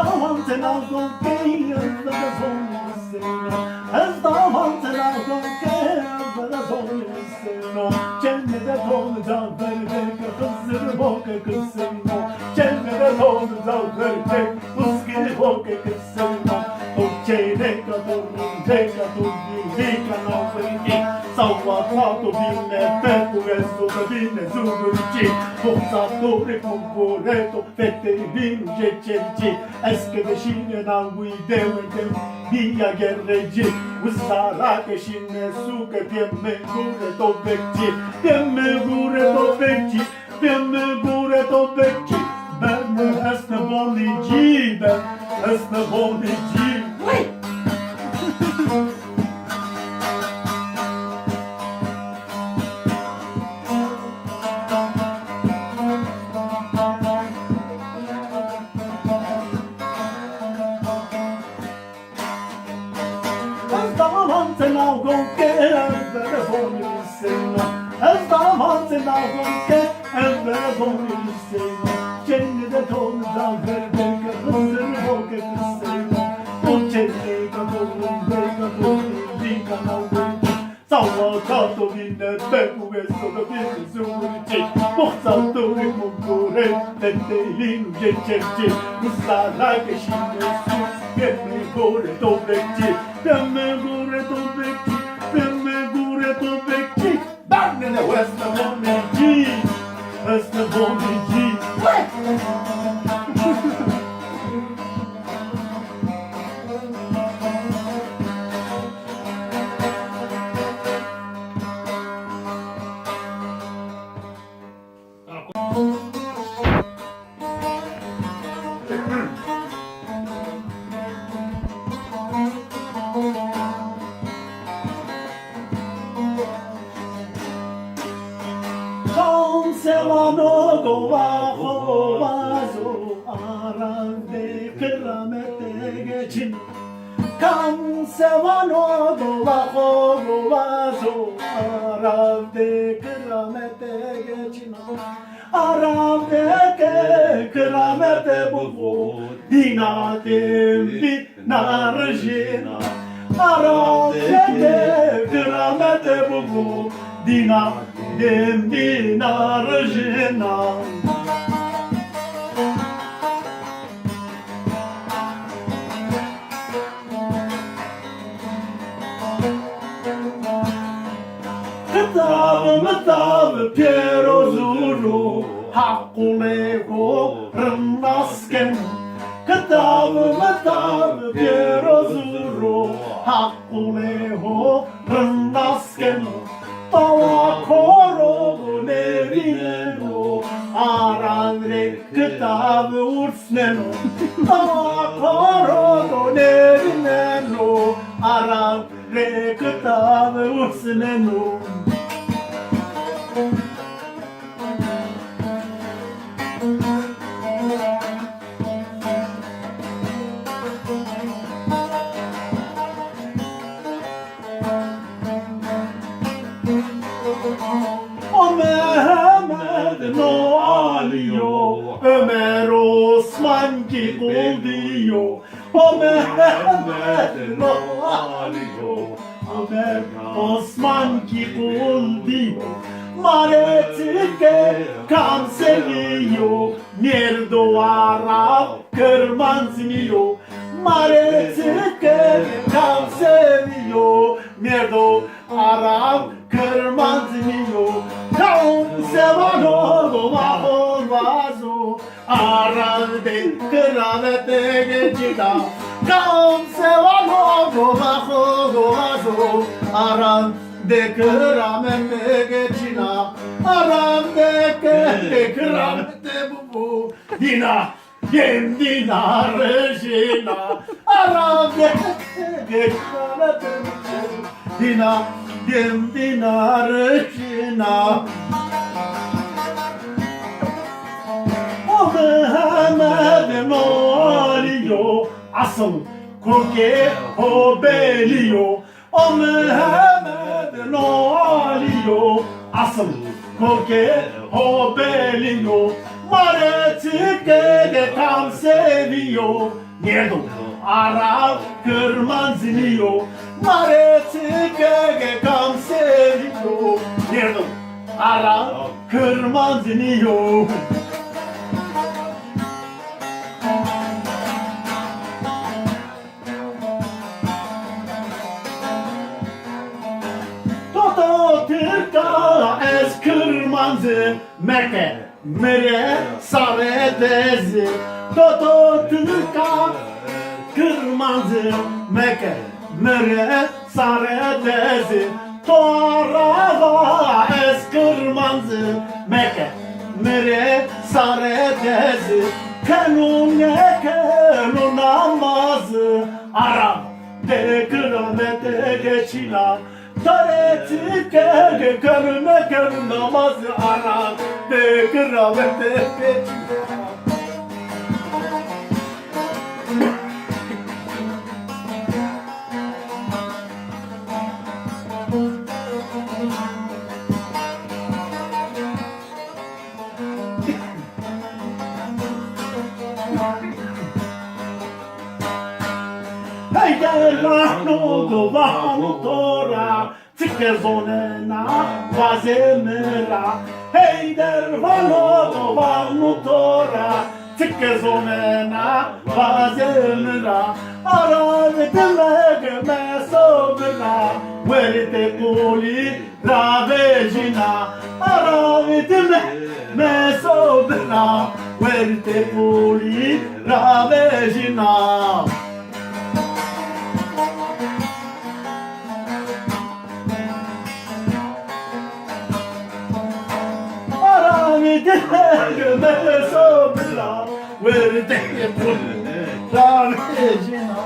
davanti l'auto che da sogno seno, davanti l'auto che da sogno seno, cennete dolu zavverde kızır boke kızseno, cennete dolu zavverde muskili boke kızseno, Occhene kadorunde kadorunde kanavrinki, Salvatato binne petu esto da binne zudurci, Boxatore convoreto fette vinu cecerici, Eske deşine nangui devete via gerreci, Usara keşine suke piemme gure to bekci, piemme gure to bekci, piemme gure to bekci, Ben esne bonici, ben esne bonici. Davanti l'auto che da sogno seno, davanti l'auto che da sogno seno, cennete dolu zavverde kızır boke kızseno, Occhene kadorunde kadorunde kanavrinki, Salvatato binne petu esto da binne zudurci, Boxatore convoreto fette vinu cecerici, Usara keşine su piemme gure to bekci, Piemme gure to bekci, piemme gure to bekci, Ben ne esne bonici, esne bonici. Sevano dova vazo arande kıramete geçin. Kan sevano dova vazo arande kıramete geçin. Arande kıramete bu dinatim dinarjina. Arande kıramete bu dinatim dinarjina. Kıtavı Piero Zuru Hakkuleho Rınnasken Kıtavı Piero Zuru Hakkuleho Rınnasken Tava koro nevino Aranre kıtavı ursneno Tava koro nevino Aranre kıtavı ursneno O Mehmet no alıyor, Ömer Osman ki kul diyor. O Mehmet no alıyor, Ömer Osman ki kul diyor. Maretike kam seviyor, Nerdo Arap kırman siniyor. Maretike kam seviyor, Nerdo Arap kırman siniyor. Kaum sevano doma vazo arande kıramete geçida. Kaum sevano doma vazo arande kıramete geçida. Arande kıramete bu dina Gem dinarjina arande kıramete dina Gem dinarjina O Mehmet Maliyo Asıl koke o beliyo O Mehmet Maliyo Asıl koke o beliyo Maretike de tam seviyor Nerdo Ara kırmanziniyo Mareti kege kamseriyo Nerdo Ara kırmanziniyo Toto Türka es kırmanzı Meke mere sare dezi Toto Türka kırmanzı Meke mere sare dezi Torava es kırmanzı Meke mere sare dezi Kanun namazı Arap de kıramete geçilan Tareti kege körüme körü namazı Arap de kıramete geçilan Heyder vahnu tora Tike zonena vazemera Heyder vahnu tora Tike zonena vazemera Aravetime mesobra Verite kuli ravejina Aravetime mesobra Verite kuli ravejina Göme sobra Verde pul Ravejina